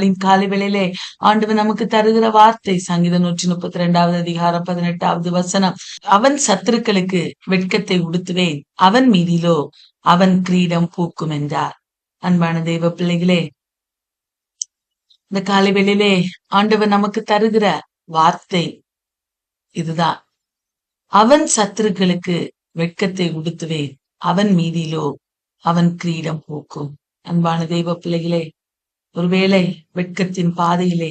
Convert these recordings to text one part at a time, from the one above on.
நாளின் காலை வேளையிலே ஆண்டவர் நமக்கு தருகிற வார்த்தை சங்கீதம் 132வது அதிகாரம் 18வது வசனம். அவன் சத்துருக்களுக்கு வெட்கத்தை உடுத்துவேன், அவன் மீதிலோ அவன் கிரீடம் பூக்கும் என்றார். அன்பான தெய்வ பிள்ளைகளே, இந்த காலை வேளையிலே ஆண்டவர் நமக்கு தருகிற வார்த்தை இதுதான். அவன் சத்துருக்களுக்கு வெட்கத்தை உடுத்துவேன், அவன் மீதிலோ அவன் கிரீடம் பூக்கும். அன்பான தெய்வ பிள்ளைகளே, ஒருவேளை வெட்கத்தின் பாதையிலே,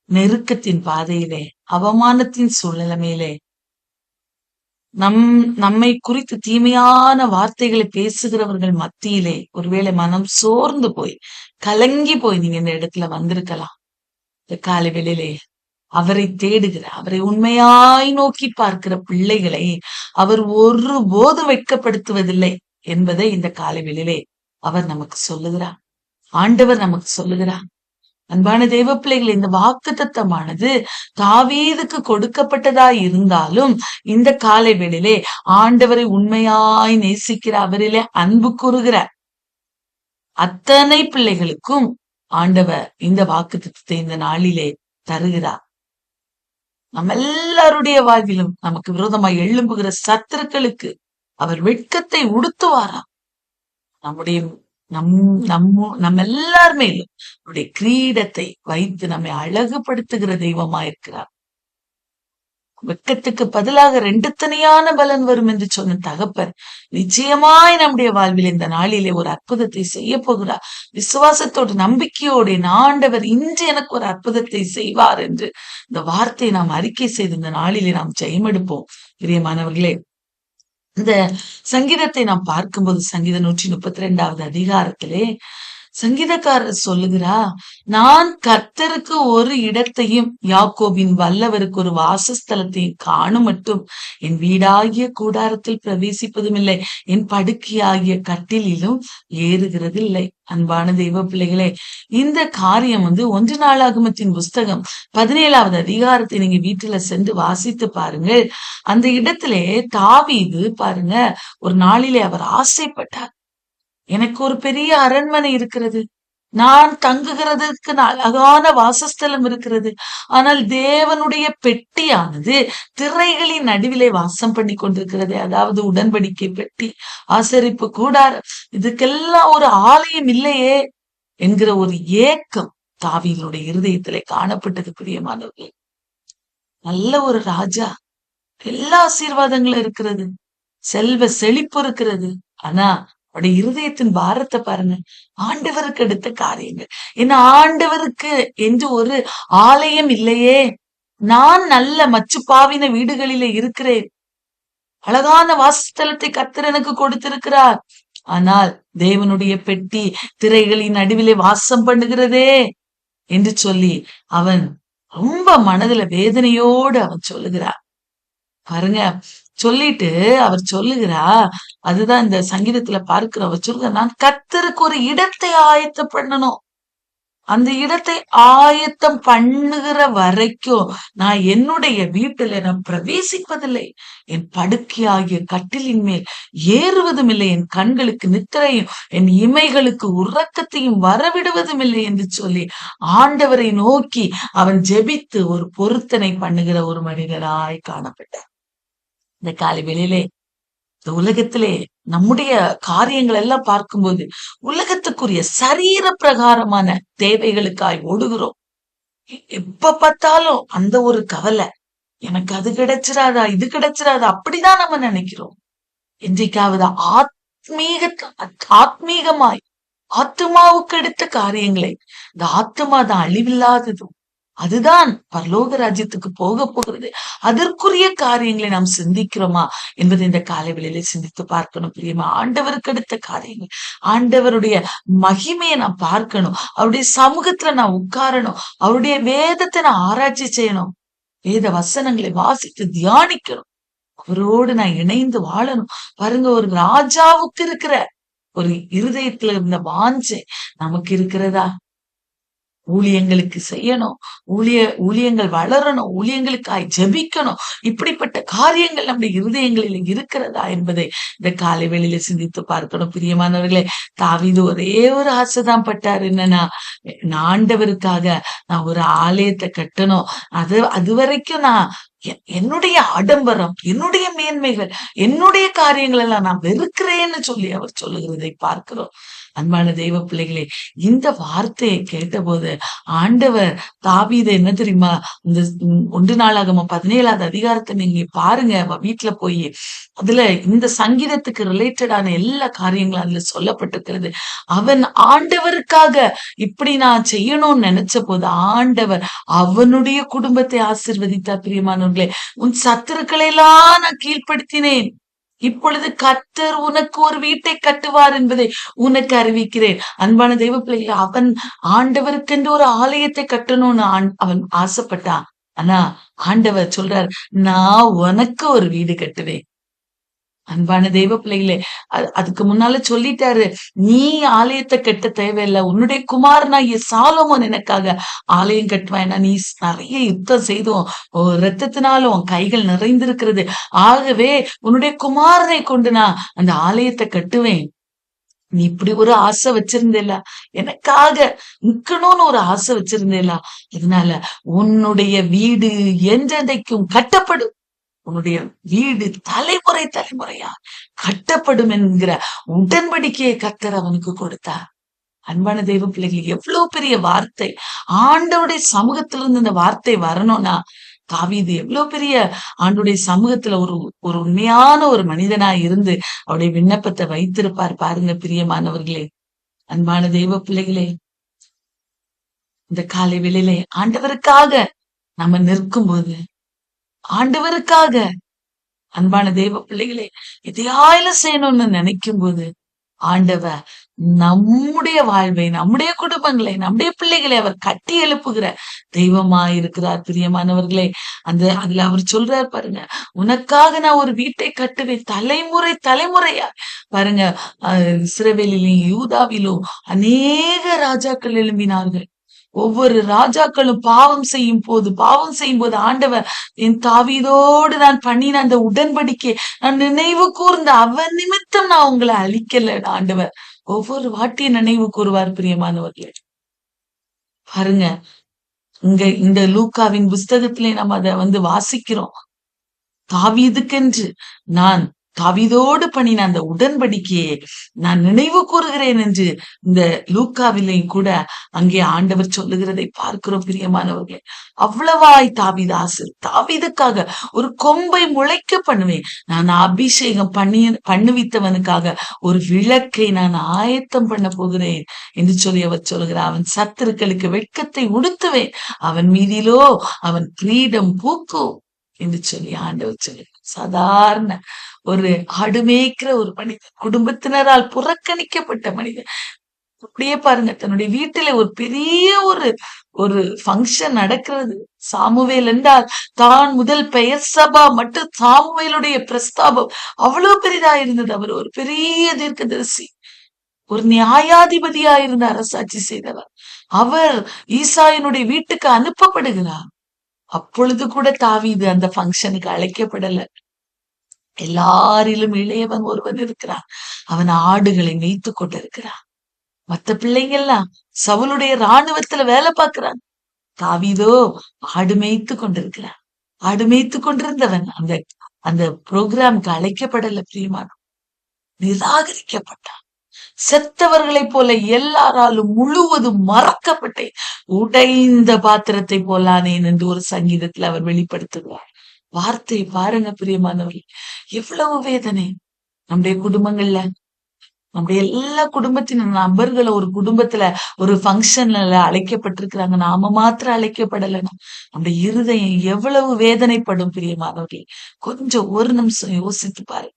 நெருக்கத்தின் பாதையிலே, அவமானத்தின் சூழ்நிலைமையிலே நம்மை குறித்து தீமையான வார்த்தைகளை பேசுகிறவர்கள் மத்தியிலே ஒருவேளை மனம் சோர்ந்து போய் கலங்கி போய் நீங்க இந்த இடத்துல வந்திருக்கலாம். இந்த காலை வேளையிலே அவரை தேடுகிற, அவரை உண்மையாய் நோக்கி பார்க்கிற பிள்ளைகளை அவர் ஒருபோது வெட்கப்படுத்துவதில்லை என்பதை இந்த காலை வேளையிலே அவர் நமக்கு சொல்லுகிறார். ஆண்டவர் நமக்கு சொல்லுகிறார். அன்பான தெய்வ பிள்ளைகள், இந்த வாக்குத்தத்தமானது தாவீதுக்கு கொடுக்கப்பட்டதாய் இருந்தாலும் இந்த காலை வேளையிலே ஆண்டவரை உண்மையாய் நேசிக்கிற, அவரிலே அன்பு கூறுகிற அத்தனை பிள்ளைகளுக்கும் ஆண்டவர் இந்த வாக்குத்தத்தத்தை இந்த நாளிலே தருகிறார். நம்ம எல்லாருடைய வாழ்விலும் நமக்கு விரோதமாய் எழும்புகிற சத்துருக்களுக்கு அவர் வெட்கத்தை உடுத்துவாரா. நம்முடைய நம்ம எல்லாருமே அவருடைய கிரீடத்தை வைத்து நம்மை அழகுபடுத்துகிற தெய்வமா இருக்கிறார். வெட்கத்துக்கு பதிலாக ரெண்டு தனியான பலன் வரும் என்று சொன்ன தகப்பர் நிச்சயமாய் நம்முடைய வாழ்வில் இந்த நாளிலே ஒரு அற்புதத்தை செய்ய போகிறார். விசுவாசத்தோடு நம்பிக்கையோடு ஆண்டவர் இன்று எனக்கு ஒரு அற்புதத்தை செய்வார் என்று இந்த வார்த்தையை நாம் அறிக்கை செய்து இந்த நாளிலே நாம் ஜெயமெடுப்போம். பிரியமானவர்களே, இந்த சங்கீதத்தை நாம் பார்க்கும்போது சங்கீதம் 132வது அதிகாரத்திலே சங்கீதக்காரர் சொல்லுகிறா, நான் கர்த்தருக்கு ஒரு இடத்தையும் யாக்கோபின் வல்லவருக்கு ஒரு வாசஸ்தலத்தையும் காணும் மட்டும் என் வீடாகிய கூடாரத்தில் பிரவேசிப்பதும் இல்லை, என் படுக்கையாகிய கட்டிலும் ஏறுகிறது இல்லை. அன்பான தெய்வ பிள்ளைகளே, இந்த காரியம் 1 நாளாகமத்தின் புஸ்தகம் 17வது அதிகாரத்தை நீங்க வீட்டுல சென்று வாசித்து பாருங்கள். அந்த இடத்திலே தாவீது பாருங்க, ஒரு நாளிலே அவர் ஆசைப்பட்டார், எனக்கு ஒரு பெரிய அரண்மனை இருக்கிறது, நான் தங்குகிறதுக்கு அழகான வாசஸ்தலம் இருக்கிறது, ஆனால் தேவனுடைய பெட்டியானது திரைகளின் நடுவிலே வாசம் பண்ணி கொண்டிருக்கிறது. அதாவது உடன்படிக்கை பெட்டி, ஆசரிப்பு கூடாரம், இதுக்கெல்லாம் ஒரு ஆலயம் இல்லையே என்கிற ஒரு ஏக்கம் தாவீதுடைய இருதயத்திலே காணப்பட்டது. பிரியமானவர்களே, நல்ல ஒரு ராஜா, எல்லா ஆசீர்வாதங்களும் இருக்கிறது, செல்வ செழிப்பு இருக்கிறது, ஆனா அவருடைய இருதயத்தின் பாரத்தை பாருங்க. ஆண்டவருக்கு எடுத்த காரியங்கள் என்ன, ஆண்டவருக்கு என்று ஒரு ஆலயம் இல்லையே, நான் நல்ல மச்சுப்பாவின வீடுகளிலே இருக்கிறேன், அழகான வாசஸ்தலத்தை கர்த்தர் எனக்கு கொடுத்திருக்கிறார், ஆனால் தேவனுடைய பெட்டி திரைகளின் நடுவிலே வாசம் பண்ணுகிறதே என்று சொல்லி அவன் ரொம்ப மனதுல வேதனையோடு அவன் சொல்லுகிறார். பாருங்க, சொல்லிட்டு அவர் சொல்லுகிறா, அதுதான் இந்த சங்கீதத்துல பார்க்கிற, அவர் சொல்லுங்க, நான் கர்த்தருக்கு ஒரு இடத்தை ஆயத்தம் பண்ணணும், அந்த இடத்தை ஆயத்தம் பண்ணுகிற வரைக்கும் நான் என்னுடைய வீட்டுல நான் பிரவேசிப்பதில்லை, என் படுக்கையாகிய கட்டிலின் மேல் ஏறுவதும் இல்லை, என் கண்களுக்கு நித்திரையும் என் இமைகளுக்கு உறக்கத்தையும் வரவிடுவதும் இல்லை என்று சொல்லி ஆண்டவரை நோக்கி அவன் ஜெபித்து ஒரு பொருத்தனை பண்ணுகிற ஒரு மனிதராய் காணப்பட்டார். இந்த காலை வேளையிலே இந்த உலகத்திலே நம்முடைய காரியங்கள் எல்லாம் பார்க்கும்போது உலகத்துக்குரிய சரீர பிரகாரமான தேவைகளுக்காய் ஓடுகிறோம். எப்ப பார்த்தாலும் அந்த ஒரு கவலை, எனக்கு அது கிடைச்சிராதா, இது கிடைச்சிராதா, அப்படிதான் நம்ம நினைக்கிறோம். என்றைக்காவது ஆத்மீகமாய் ஆத்மாவுக்கு எடுத்த காரியங்களை, இந்த ஆத்மா தான் அழிவில்லாததும், அதுதான் பரலோக ராஜ்யத்துக்கு போக போகிறது, அதற்குரிய காரியங்களை நாம் சிந்திக்கிறோமா என்பதை இந்த காலை வேளையிலே சிந்தித்து பார்க்கணும். பிரியமா, ஆண்டவருக்கு அடுத்த காரியங்கள், ஆண்டவருடைய மகிமையை நான் பார்க்கணும், அவருடைய சமூகத்துல நான் உட்காரணும், அவருடைய வேதத்தை நான் ஆராய்ச்சி செய்யணும், வேத வசனங்களை வாசித்து தியானிக்கணும், அவரோடு நான் இணைந்து வாழணும். பாருங்க, ஒரு ராஜாவுக்கு இருக்கிற ஒரு இருதயத்துல இருந்த வாஞ்சை நமக்கு இருக்கிறதா? ஊழியங்களுக்கு செய்யணும், ஊழியங்கள் வளரணும், ஊழியங்களுக்காய் ஜெபிக்கணும். இப்படிப்பட்ட காரியங்கள் நம்முடைய இருதயங்களில் இருக்கிறதா என்பதை இந்த காலை வேளையில சிந்தித்து பார்க்கணும். பிரியமானவர்களே, தாவீது ஒரே ஒரு ஆசைதான் பட்டாரு. என்னன்னா, நான் ஆண்டவருக்காக நான் ஒரு ஆலயத்தை கட்டணும். அது வரைக்கும் நான் என்னுடைய ஆடம்பரம், என்னுடைய மேன்மைகள், என்னுடைய காரியங்கள் எல்லாம் நான் வெறுக்கிறேன்னு சொல்லி அவர் சொல்லுகிறதை பார்க்கிறோம். அன்பான தெய்வ பிள்ளைகளே, இந்த வார்த்தையை கேட்டபோது ஆண்டவர் தாவீதை என்ன தெரியுமா, இந்த 1 நாளாகமம் 17வது அதிகாரத்தை நீங்க பாருங்க வீட்டுல போய். அதுல இந்த சங்கீதத்துக்கு ரிலேட்டடான எல்லா காரியங்களும் அதுல சொல்லப்பட்டிருக்கிறது. அவன் ஆண்டவருக்காக இப்படி நான் செய்யணும்னு நினைச்ச போது ஆண்டவர் அவனுடைய குடும்பத்தை ஆசீர்வதித்தார். பிரியமானவர்களே, உன் சத்துருக்களை எல்லாம் நான் கீழ்ப்படுத்தினேன், இப்பொழுது கர்த்தர் உனக்கு ஒரு வீட்டை கட்டுவார் என்பதை உனக்கு அறிவிக்கிறேன். அன்பான தெய்வ பிள்ளைகளை, அவன் ஆண்டவருக்கென்று ஒரு ஆலயத்தை கட்டணும்னு அவன் ஆசைப்பட்டான். ஆனா ஆண்டவர் சொல்றார், நான் உனக்கு ஒரு வீடு கட்டுவேன். அன்பான தெய்வ பிள்ளைகளே, அதுக்கு முன்னால சொல்லிட்டாரு, நீ ஆலயத்தை கட்ட தேவையில்லை, உன்னுடைய குமாரனாகிய சாலோமோன் எனக்காக ஆலயம் கட்டுவான். நீ நிறைய யுத்தம் செய்தோம், ரத்தத்தினாலும் கைகள் நிறைந்திருக்கிறது, ஆகவே உன்னுடைய குமாரனை கொண்டு நான் அந்த ஆலயத்தை கட்டுவேன். நீ இப்படி ஒரு ஆசை வச்சிருந்தேல, எனக்காக நிக்கணும்னு ஒரு ஆசை வச்சிருந்தேல, இதனால உன்னுடைய வீடு என்றென்றைக்கும் கட்டப்படும், உன்னுடைய வீடு தலைமுறை தலைமுறையா கட்டப்படும் என்கிற உடன்படிக்கையை கர்த்தர் அவனுக்கு கொடுத்தார். அன்பான தெய்வ பிள்ளைகள், எவ்வளவு பெரிய வார்த்தை! ஆண்டவருடைய சமூகத்திலிருந்து இந்த வார்த்தை வரணும்னா தாவீது எவ்வளவு பெரிய ஆண்டுடைய சமூகத்துல ஒரு உண்மையான ஒரு மனிதனா இருந்து அவருடைய விண்ணப்பத்தை வைத்திருப்பார் பாருங்க. பிரியமானவர்களே, அன்பான தெய்வ பிள்ளைகளே, இந்த காலை வேளையிலே ஆண்டவருக்காக நம்ம நிற்கும் போது, ஆண்டவருக்காக அன்பான தெய்வ பிள்ளைகளே எதையாயிலும் செய்யணும்னு நினைக்கும் போது, ஆண்டவர் நம்முடைய வாழ்வை, நம்முடைய குடும்பங்களை, நம்முடைய பிள்ளைகளை அவர் கட்டி எழுப்புகிற தெய்வமா இருக்கிறார். பிரியமானவர்களே, அதுல அவர் சொல்றார் பாருங்க, உனக்காக நான் ஒரு வீட்டை கட்டுவேன், தலைமுறை தலைமுறையா. பாருங்க, இஸ்ரவேலிலும் யூதாவிலும் அநேக ராஜாக்கள் எழும்பினார்கள். ஒவ்வொரு ராஜாக்களும் பாவம் செய்யும் போது ஆண்டவர், என் தாவீதோடு நான் பண்ணின அந்த உடன்படிக்கை நான் நினைவு கூர்ந்த அவன் நிமித்தம் நான் உங்களை அழிக்கல. ஆண்டவர் ஒவ்வொரு வாட்டியும் நினைவு கூறுவார். பிரியமானவர்களே, பாருங்க, இந்த லூக்காவின் புஸ்தகத்திலே நம்ம அதை வாசிக்கிறோம். தாவீதுக்கென்று நான் தாவீதோடு பண்ணின அந்த உடன்படிக்கையை நான் நினைவு கூறுகிறேன் என்று இந்த லூக்காவிலையும் கூட அங்கே ஆண்டவர் சொல்லுகிறதை பார்க்கிறோம். பிரியமானவர்களே, அவ்வளவாய் தாவீதுக்காக ஒரு கொம்பை முளைக்க பண்ணுவேன், நான் அபிஷேகம் பண்ணுவித்தவனுக்காக ஒரு விளக்கை நான் ஆயத்தம் பண்ண போகிறேன் என்று சொல்லி அவர் சொல்கிறார். அவன் சத்துருக்களுக்கு வெட்கத்தை உடுத்துவேன், அவன் மீதிலோ அவன் கிரீடம் பூக்கும் என்று சொல்லி ஆண்டவர் சொல்லி. சாதாரண ஒரு ஆடு மேய்க்கிற ஒரு மனிதன், குடும்பத்தினரால் புறக்கணிக்கப்பட்ட மனிதன், அப்படியே பாருங்க, தன்னுடைய வீட்டில ஒரு பெரிய ஒரு ஃபங்க்ஷன் நடக்கிறது. சாமுவேல் என்றால் தான் முதல் பெயர் சபா மட்டும் சாமுவேலுடைய பிரஸ்தாபம் அவ்வளவு பெரிதா இருந்தது. அவர் ஒரு பெரிய தீர்க்கதரிசி, ஒரு நியாயாதிபதியா இருந்த அரசாட்சி செய்தவர். அவர் ஈசாயினுடைய வீட்டுக்கு அனுப்பப்படுகிறார். அப்பொழுது கூட தாவீது அந்த ஃபங்க்ஷனுக்கு அழைக்கப்படல. எல்லாரிலும் இளையவன் ஒருவன் இருக்கிறான், அவன் ஆடுகளை மேய்த்து கொண்டிருக்கிறான். மத்த பிள்ளைங்கெல்லாம் சவுலுடைய இராணுவத்துல வேலை பார்க்கிறான், தாவீதோ ஆடு மேய்த்து கொண்டிருக்கிறான். ஆடு மேய்த்து கொண்டிருந்தவன் அந்த அந்த புரோகிராமுக்கு அழைக்கப்படல. பிரியமான, நிராகரிக்கப்பட்டான். செத்தவர்களைப் போல எல்லாராலும் முழுவதும் மறக்கப்பட்டேன், உடைந்த பாத்திரத்தை போலானேன் என்று ஒரு சங்கீதத்துல அவர் வெளிப்படுத்துகிறார். வார்த்தை பாருங்க பிரியமானவர்கள், எவ்வளவு வேதனை! நம்முடைய குடும்பங்கள்ல, நம்முடைய எல்லா குடும்பத்தின் நபர்களை ஒரு குடும்பத்துல ஒரு ஃபங்க்ஷன்ல அழைக்கப்பட்டிருக்கிறாங்க, நாம மாத்திரம் அழைக்கப்படலைன்னா நம்முடைய இருதயம் எவ்வளவு வேதனைப்படும். பிரியமானவர்கள், கொஞ்சம் ஒரு நிமிஷம் யோசித்து பாரு.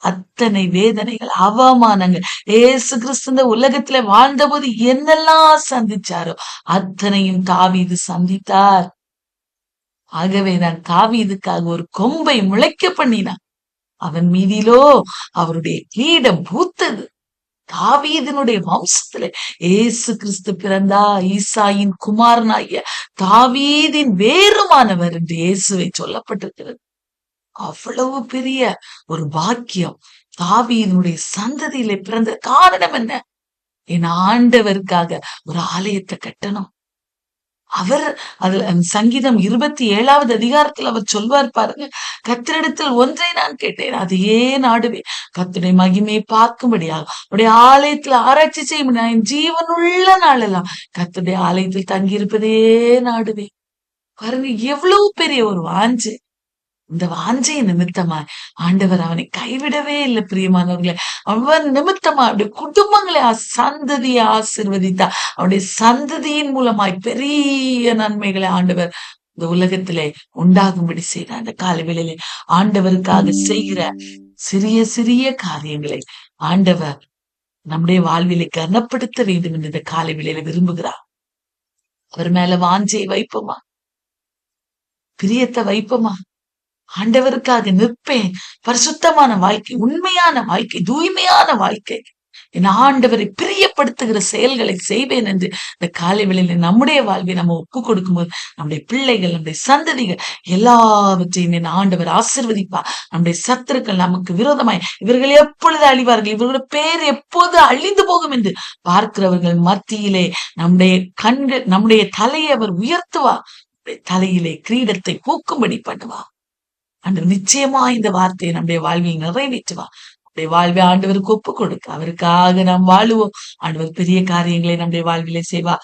அத்தனை வேதனைகள், அவமானங்கள், ஏசு கிறிஸ்து இந்த உலகத்துல வாழ்ந்தபோது என்னெல்லாம் சந்திச்சாரோ அத்தனையும் தாவீது சந்தித்தார். ஆகவேதான் தாவீதுக்காக ஒரு கொம்பை முளைக்க பண்ணினான், அவன் மீதிலோ அவருடைய கிரீடம் பூத்தது. தாவீதினுடைய வம்சத்திலே இயேசு கிறிஸ்து பிறந்தா. ஈசாயின் குமாரனாகிய தாவீதின் வேறுமானவர் என்று இயேசுவை சொல்லப்பட்டிருக்கிறது. அவ்வளவு பெரிய ஒரு பாக்கியம். தாவீதினுடைய சந்ததியிலே பிறந்த காரணம் என்ன? என் ஆண்டவருக்காக ஒரு ஆலயத்தை கட்டணும். அவர் அதுல சங்கீதம் 27வது அதிகாரத்தில் அவர் சொல்வார் பாருங்க, கர்த்தரிடத்தில் ஒன்றை நான் கேட்டேன், அதையே நாடுவேன், கர்த்தருடைய மகிமையை பார்க்கும்படியாக உடைய ஆலயத்துல ஆராய்ச்சி செய்ய முடியும். என் ஜீவனுள்ள நாளெல்லாம் கர்த்தருடைய ஆலயத்தில் தங்கியிருப்பதே நாடுவேன். பாருங்க எவ்வளவு பெரிய ஒரு வாஞ்சை. இந்த வாஞ்சை நிமித்தமாய் ஆண்டவர் அவனை கைவிடவே இல்லை. பிரியமானவர்களே, அவன் நிமித்தமா அவருடைய குடும்பங்களை சந்ததியை ஆசீர்வதித்தார். அவருடைய சந்ததியின் மூலமாய் பெரிய நன்மைகளை ஆண்டவர் இந்த உலகத்திலே உண்டாகும்படி செய்தார். அந்த காலவேளையிலே ஆண்டவருக்காக செய்கிற சிறிய சிறிய காரியங்களை ஆண்டவர் நம்முடைய வாழ்விலை கனப்படுத்த வேண்டும் என்று இந்த காலவேளையில விரும்புகிறார். அவர் மேல வாஞ்சையை வைப்போமா? பிரியத்தை வைப்போமா? ஆண்டவருக்காக நிற்பேன். பரிசுத்தமான வாழ்க்கை, உண்மையான வாழ்க்கை, தூய்மையான வாழ்க்கை, என் ஆண்டவரை பிரியப்படுத்துகிற செயல்களை செய்வேன் என்று இந்த காலை வேளையில நம்முடைய வாழ்வை நம்ம ஒப்பு கொடுக்கும்போது நம்முடைய பிள்ளைகள், நம்முடைய சந்ததிகள் எல்லாவற்றையும் என் ஆண்டவர் ஆசீர்வதிப்பா. நம்முடைய சத்துருக்கள் நமக்கு விரோதமாய் இவர்கள் எப்பொழுது அழிவார்கள், இவர்களுடைய பேர் எப்போது அழிந்து போகும் என்று பார்க்கிறவர்கள் மத்தியிலே நம்முடைய கண்கள், நம்முடைய தலையை அவர் உயர்த்துவா. தலையிலே கிரீடத்தை பூக்கும்படி பண்ணுவா. ஆண்டவர் நிச்சயமா இந்த வார்த்தையை நம்முடைய வாழ்வில் நிறைவேற்றுவா. நம்முடைய வாழ்வை ஆண்டவருக்கு ஒப்பு கொடுக்க, அவருக்காக நாம் வாழுவோம். ஆண்டவர் பெரிய காரியங்களை நம்முடைய வாழ்விலே செய்வா.